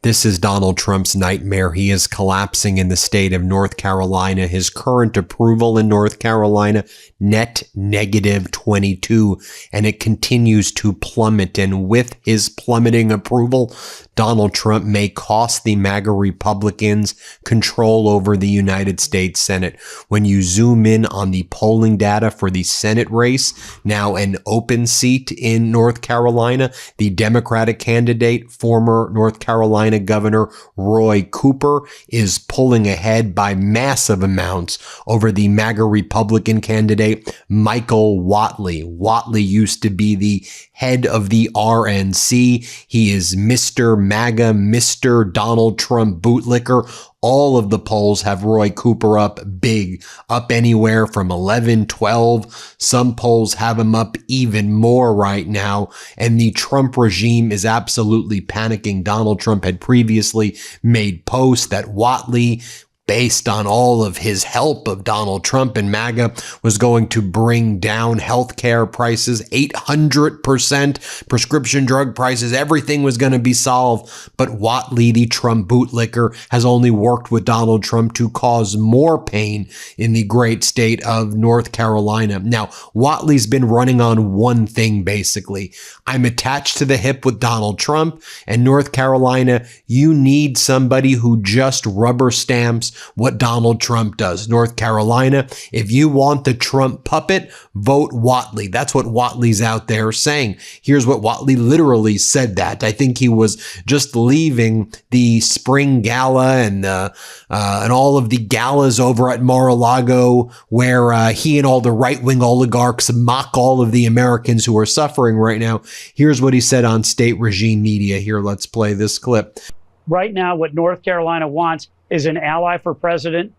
This is Donald Trump's nightmare. He is collapsing in the state of North Carolina. His current approval in North Carolina, net negative 22, and it continues to plummet. And with his plummeting approval, Donald Trump may cost the MAGA Republicans control over the United States Senate. When you zoom in on the polling data for the Senate race, now an open seat in North Carolina, the Democratic candidate, former North Carolina Governor Roy Cooper, is pulling ahead by massive amounts over the MAGA Republican candidate, Michael Whatley. Whatley used to be the head of the RNC. He is Mr. MAGA, Mr. Donald Trump bootlicker. All of the polls have Roy Cooper up big, up anywhere from 11, 12. Some polls have him up even more right now. And the Trump regime is absolutely panicking. Donald Trump had previously made posts that Whatley, based on all of his help of Donald Trump and MAGA, was going to bring down healthcare prices 800%, prescription drug prices, everything was going to be solved. But Whatley, the Trump bootlicker, has only worked with Donald Trump to cause more pain in the great state of North Carolina. Now, Whatley's been running on one thing, basically. I'm attached to the hip with Donald Trump, and North Carolina, you need somebody who just rubber stamps what Donald Trump does. North Carolina, if you want the Trump puppet, vote Whatley. That's what Whatley's out there saying. Here's what Whatley literally said that. I think he was just leaving the spring gala and all of the galas over at Mar-a-Lago, where he and all the right-wing oligarchs mock all of the Americans who are suffering right now. Here's what he said on state regime media. Here, let's play this clip. Right now, what North Carolina wants is an ally for President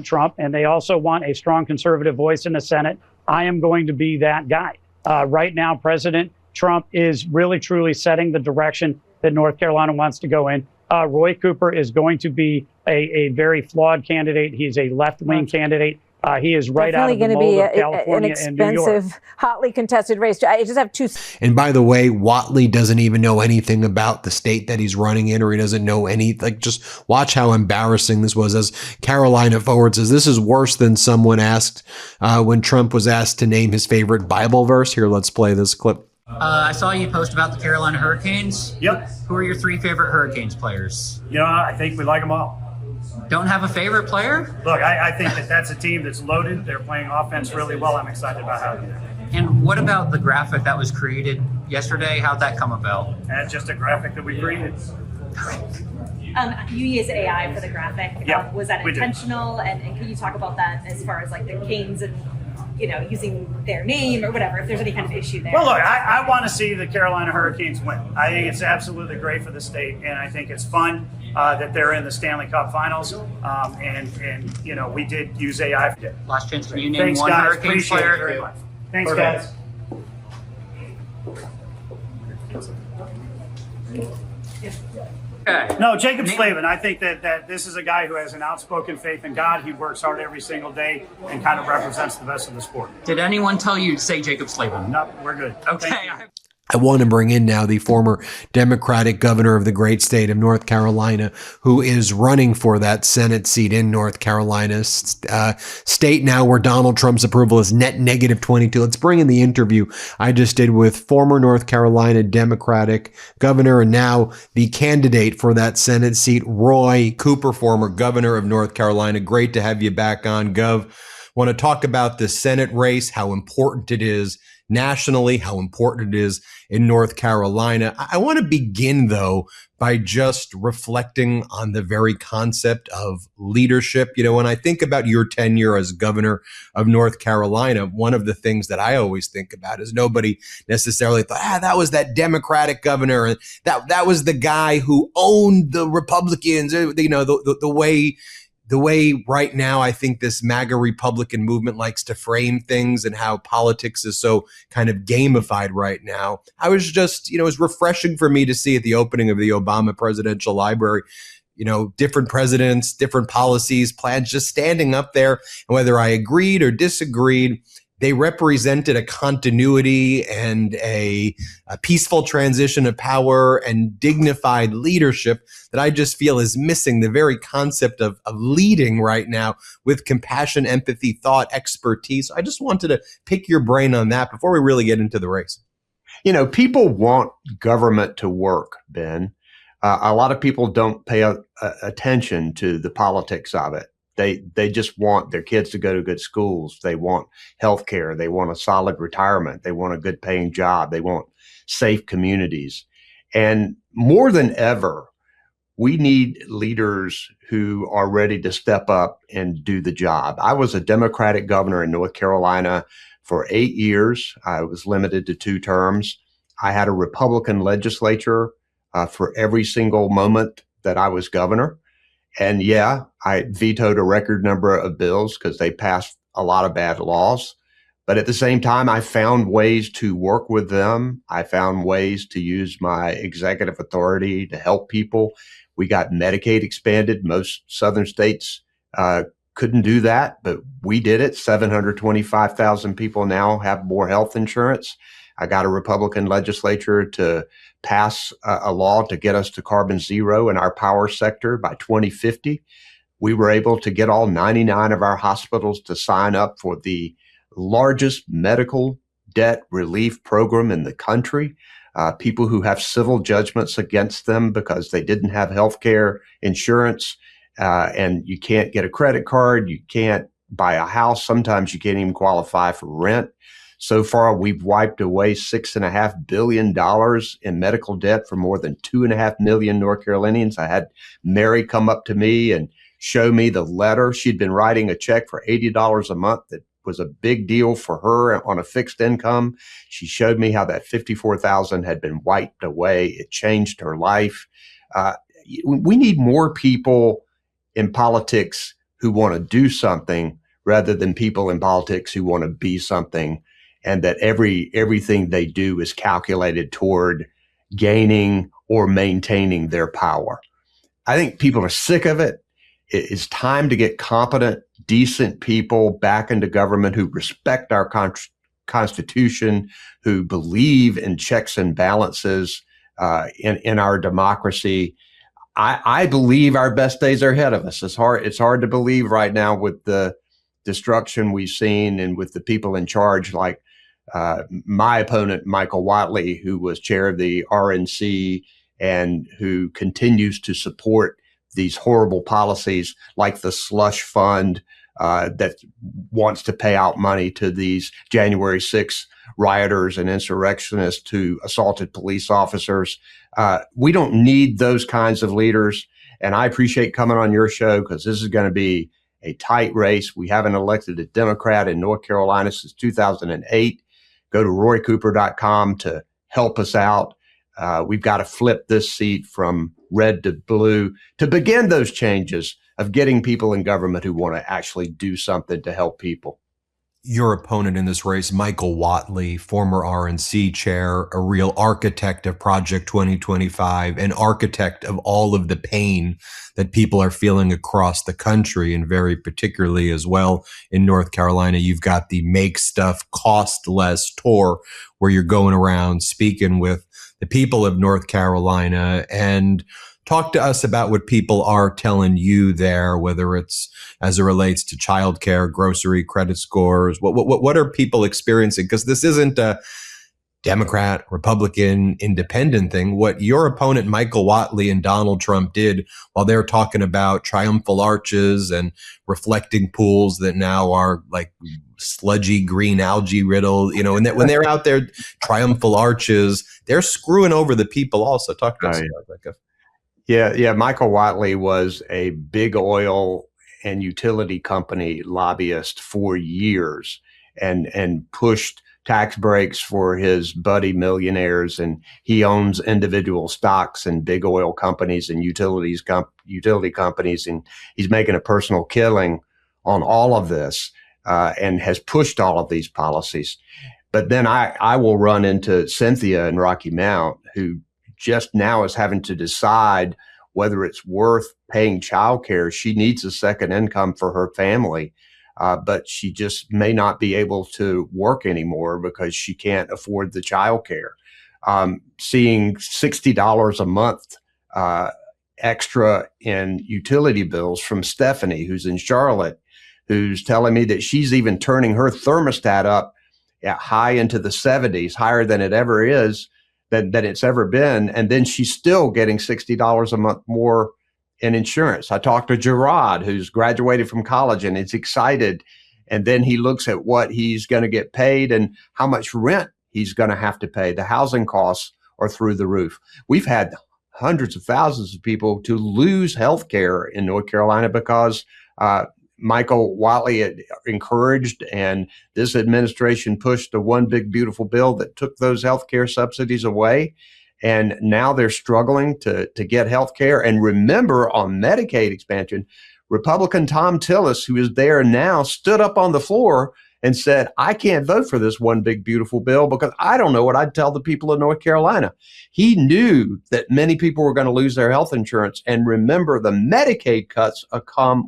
Trump, and they also want a strong conservative voice in the Senate. I am going to be that guy. Right now, President Trump is really, truly setting the direction that North Carolina wants to go in. Roy Cooper is going to be a very flawed candidate. He's a left-wing candidate. He is right out of the mold of California and New York. An expensive, hotly contested race. I just have two. And by the way, Whatley doesn't even know anything about the state that he's running in, or he doesn't know any. Like, just watch how embarrassing this was. As Carolina Forward says, this is worse than someone asked when Trump was asked to name his favorite Bible verse. Here, let's play this clip. I saw you post about the Carolina Hurricanes. Yep. Who are your three favorite Hurricanes players? You know, I think we like them all. Don't have a favorite player? Look, I think that's a team that's loaded. They're playing offense really well. I'm excited about how they do. And what about the graphic that was created yesterday? How'd that come about? That's just a graphic that we created. You use AI for the graphic. Yeah, was that intentional? And can you talk about that as far as like the Canes and, you know, using their name or whatever, if there's any kind of issue there? Well, look, I want to see the Carolina Hurricanes win. I think it's absolutely great for the state, and I think it's fun that they're in the Stanley Cup Finals. And you know, we did use AI. Last chance, can you name Thanks, one guys. Hurricanes Appreciate player? it very much. Thanks, Perfect. guys. Okay. No, Jacob Slavin. I think that this is a guy who has an outspoken faith in God. He works hard every single day and kind of represents the best of the sport. Did anyone tell you to say Jacob Slavin? No, we're good. Okay. I want to bring in now the former Democratic governor of the great state of North Carolina, who is running for that Senate seat in North Carolina, state now where Donald Trump's approval is net negative 22. Let's bring in the interview I just did with former North Carolina Democratic governor and now the candidate for that Senate seat, Roy Cooper, former governor of North Carolina. Great to have you back on, Gov. Want to talk about the Senate race, how important it is nationally, how important it is in North Carolina. I want to begin, though, by just reflecting on the very concept of leadership. You know, when I think about your tenure as governor of North Carolina, one of the things that I always think about is nobody necessarily thought, that was that Democratic governor, and that was the guy who owned the Republicans. You know, the way right now I think this MAGA Republican movement likes to frame things and how politics is so kind of gamified right now. I was just, you know, it was refreshing for me to see at the opening of the Obama Presidential Library, you know, different presidents, different policies, plans, just standing up there. And whether I agreed or disagreed, they represented a continuity and a peaceful transition of power and dignified leadership that I just feel is missing the very concept of leading right now with compassion, empathy, thought, expertise. I just wanted to pick your brain on that before we really get into the race. People want government to work, Ben. A lot of people don't pay attention to the politics of it. They just want their kids to go to good schools. They want health care. They want a solid retirement. They want a good paying job. They want safe communities. And more than ever, we need leaders who are ready to step up and do the job. I was a Democratic governor in North Carolina for 8 years. I was limited to 2 terms. I had a Republican legislature for every single moment that I was governor. And yeah, I vetoed a record number of bills because they passed a lot of bad laws. But at the same time, I found ways to work with them. I found ways to use my executive authority to help people. We got Medicaid expanded. Most southern states couldn't do that, but we did it. 725,000 people now have more health insurance. I got a Republican legislature to pass a law to get us to carbon zero in our power sector by 2050. We were able to get all 99 of our hospitals to sign up for the largest medical debt relief program in the country. People who have civil judgments against them because they didn't have health care insurance, and you can't get a credit card, you can't buy a house, sometimes you can't even qualify for rent. So far, we've wiped away $6.5 billion in medical debt for more than 2.5 million North Carolinians. I had Mary come up to me and show me the letter. She'd been writing a check for $80 a month that was a big deal for her on a fixed income. She showed me how that $54,000 had been wiped away. It changed her life. We need more people in politics who want to do something rather than people in politics who want to be something, and that everything they do is calculated toward gaining or maintaining their power. I think people are sick of it. It's time to get competent, decent people back into government who respect our Constitution, who believe in checks and balances in our democracy. I believe our best days are ahead of us. It's hard to believe right now with the destruction we've seen and with the people in charge, like my opponent, Michael Whatley, who was chair of the RNC and who continues to support these horrible policies like the slush fund that wants to pay out money to these January 6 rioters and insurrectionists who assaulted police officers. We don't need those kinds of leaders. And I appreciate coming on your show because this is going to be a tight race. We haven't elected a Democrat in North Carolina since 2008. Go to roycooper.com to help us out. We've got to flip this seat from red to blue to begin those changes of getting people in government who want to actually do something to help people. Your opponent in this race, Michael Whatley, former RNC chair, a real architect of Project 2025, an architect of all of the pain that people are feeling across the country, and very particularly as well in North Carolina. You've got the Make Stuff Cost Less tour where you're going around speaking with the people of North Carolina. And talk to us about what people are telling you there, whether it's as it relates to childcare, grocery, credit scores. What are people experiencing? Because this isn't a Democrat, Republican, independent thing. What your opponent, Michael Whatley and Donald Trump did while they're talking about triumphal arches and reflecting pools that now are like sludgy green algae riddled, and that when they're out there, triumphal arches, they're screwing over the people also. Talk to us about that. Yeah. Michael Whatley was a big oil and utility company lobbyist for years and pushed tax breaks for his buddy millionaires. And he owns individual stocks in big oil companies and utility companies. And he's making a personal killing on all of this and has pushed all of these policies. But then I will run into Cynthia in Rocky Mount, who just now is having to decide whether it's worth paying childcare. She needs a second income for her family. but she just may not be able to work anymore because she can't afford the child care. Seeing $60 a month extra in utility bills from Stephanie, who's in Charlotte, who's telling me that she's even turning her thermostat up high into the 70s, higher than it ever is, than it's ever been. And then she's still getting $60 a month more in insurance. I talked to Gerard, who's graduated from college and is excited. And then he looks at what he's going to get paid and how much rent he's going to have to pay. The housing costs are through the roof. We've had hundreds of thousands of people to lose health care in North Carolina because Michael Whatley encouraged, and this administration pushed a one big beautiful bill that took those health care subsidies away. And now they're struggling to get health care. And remember, on Medicaid expansion, Republican Tom Tillis, who is there now, stood up on the floor and said, I can't vote for this one big beautiful bill because I don't know what I'd tell the people of North Carolina. He knew that many people were going to lose their health insurance. And remember, the Medicaid cuts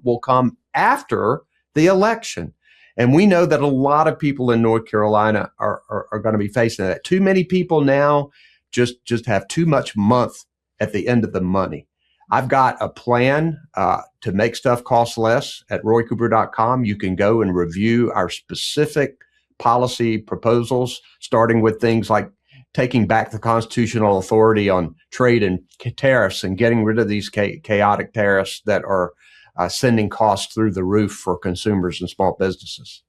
will come after the election. And we know that a lot of people in North Carolina are going to be facing that. Too many people now just have too much month at the end of the money. I've got a plan to make stuff cost less at roycooper.com. You can go and review our specific policy proposals, starting with things like taking back the constitutional authority on trade and tariffs and getting rid of these chaotic tariffs that are sending costs through the roof for consumers and small businesses.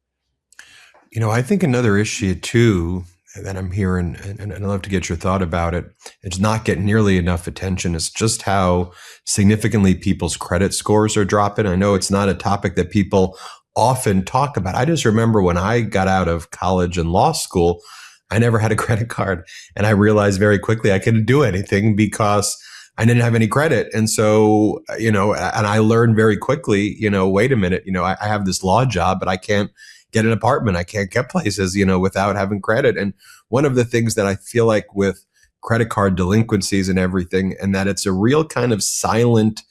You know, I think another issue too that I'm hearing, and I'd love to get your thought about it, it's not getting nearly enough attention, is just how significantly people's credit scores are dropping. I know it's not a topic that people often talk about. I just remember when I got out of college and law school, I never had a credit card. And I realized very quickly I couldn't do anything because I didn't have any credit. And so, and I learned very quickly, wait a minute, I have this law job, but I can't get an apartment. I can't get places, without having credit. And one of the things that I feel like with credit card delinquencies and everything, and that it's a real kind of silent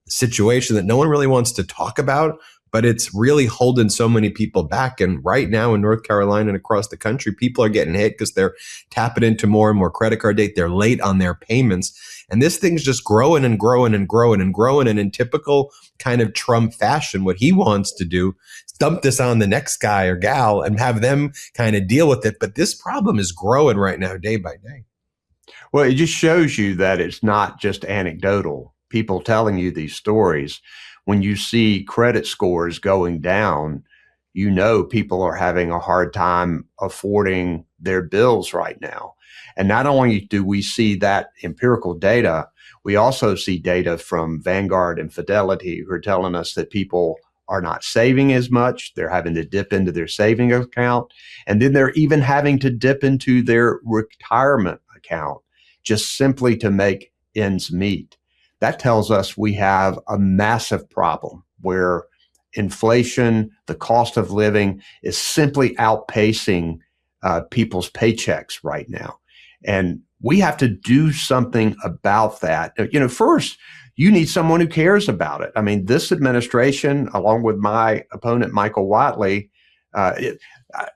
situation that no one really wants to talk about, but it's really holding so many people back. And right now in North Carolina and across the country, people are getting hit because they're tapping into more and more credit card debt. They're late on their payments. And this thing's just growing and growing and growing and growing. And in typical kind of Trump fashion, what he wants to do is dump this on the next guy or gal and have them kind of deal with it. But this problem is growing right now, day by day. Well, it just shows you that it's not just anecdotal. People telling you these stories. When you see credit scores going down, people are having a hard time affording their bills right now. And not only do we see that empirical data, we also see data from Vanguard and Fidelity who are telling us that people are not saving as much. They're having to dip into their saving account. And then they're even having to dip into their retirement account just simply to make ends meet. That tells us we have a massive problem where inflation, the cost of living, is simply outpacing people's paychecks right now. And we have to do something about that. First, you need someone who cares about it. I mean, this administration, along with my opponent, Michael Whatley,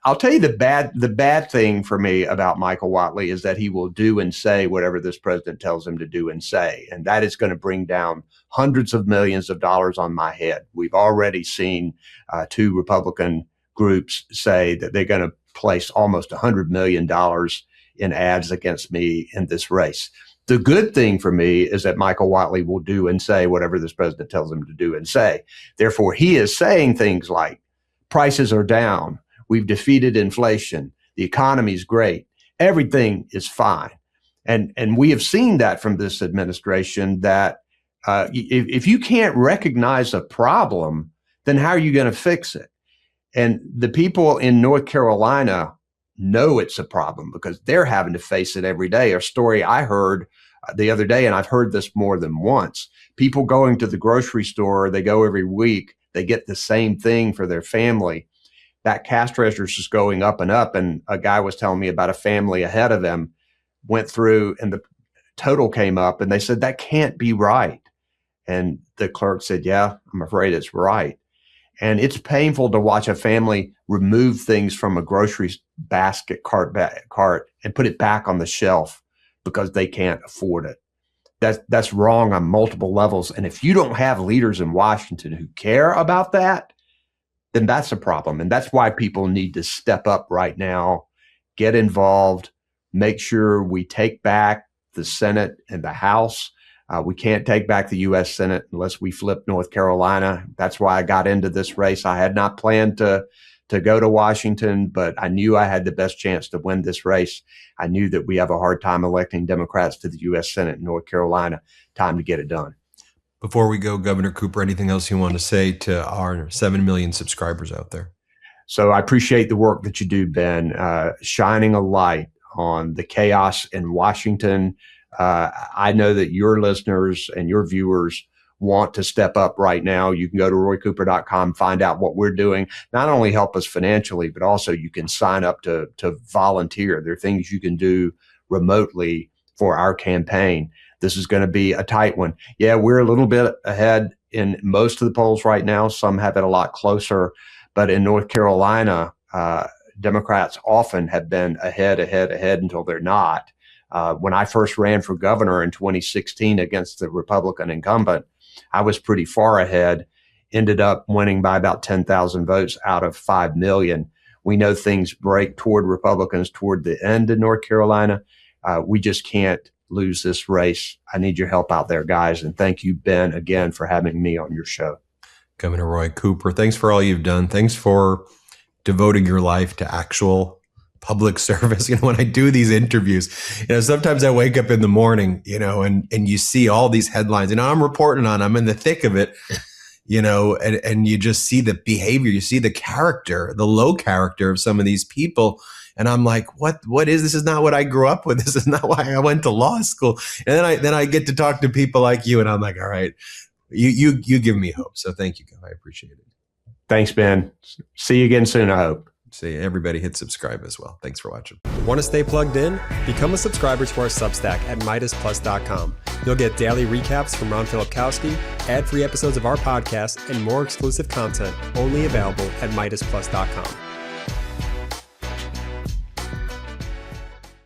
I'll tell you the bad thing for me about Michael Whatley is that he will do and say whatever this president tells him to do and say. And that is going to bring down hundreds of millions of dollars on my head. We've already seen two Republican groups say that they're going to place almost $100 million in ads against me in this race. The good thing for me is that Michael Whatley will do and say whatever this president tells him to do and say. Therefore, he is saying things like, prices are down. We've defeated inflation. The economy is great. Everything is fine. And we have seen that from this administration that if you can't recognize a problem, then how are you going to fix it? And the people in North Carolina know it's a problem because they're having to face it every day. A story I heard the other day, and I've heard this more than once, people going to the grocery store, they go every week, they get the same thing for their family. That cash register is just going up and up. And a guy was telling me about a family ahead of them went through and the total came up and they said, that can't be right. And the clerk said, yeah, I'm afraid it's right. And it's painful to watch a family remove things from a grocery basket cart and put it back on the shelf because they can't afford it. That's wrong on multiple levels. And if you don't have leaders in Washington who care about that, then that's a problem. And that's why people need to step up right now, get involved, make sure we take back the Senate and the House. We can't take back the U.S. Senate unless we flip North Carolina. That's why I got into this race. I had not planned to go to Washington, but I knew I had the best chance to win this race. I knew that we have a hard time electing Democrats to the U.S. Senate in North Carolina. Time to get it done. Before we go, Governor Cooper, anything else you want to say to our 7 million subscribers out there? So I appreciate the work that you do, Ben, shining a light on the chaos in Washington. I know that your listeners and your viewers want to step up right now. You can go to roycooper.com, find out what we're doing. Not only help us financially, but also you can sign up to volunteer. There are things you can do remotely for our campaign. This is going to be a tight one. Yeah, we're a little bit ahead in most of the polls right now. Some have it a lot closer. But in North Carolina, Democrats often have been ahead until they're not. When I first ran for governor in 2016 against the Republican incumbent, I was pretty far ahead, ended up winning by about 10,000 votes out of 5 million. We know things break toward Republicans toward the end in North Carolina. We just can't lose this race. I need your help out there, guys. And thank you, Ben, again, for having me on your show. Governor Roy Cooper, thanks for all you've done. Thanks for devoting your life to actual public service. When I do these interviews, sometimes I wake up in the morning, and you see all these headlines, I'm reporting on, I'm in the thick of it, and you just see the behavior, you see the character, the low character of some of these people. And I'm like, what is this? Is not what I grew up with. This is not why I went to law school. And then I get to talk to people like you, and I'm like, all right, you give me hope. So thank you, I appreciate it. Thanks, Ben. See you again soon, I hope. See, everybody hit subscribe as well. Thanks for watching. Want to stay plugged in? Become a subscriber to our Substack at MeidasPlus.com. You'll get daily recaps from Ron Filipkowski, ad-free episodes of our podcast, and more exclusive content only available at MeidasPlus.com.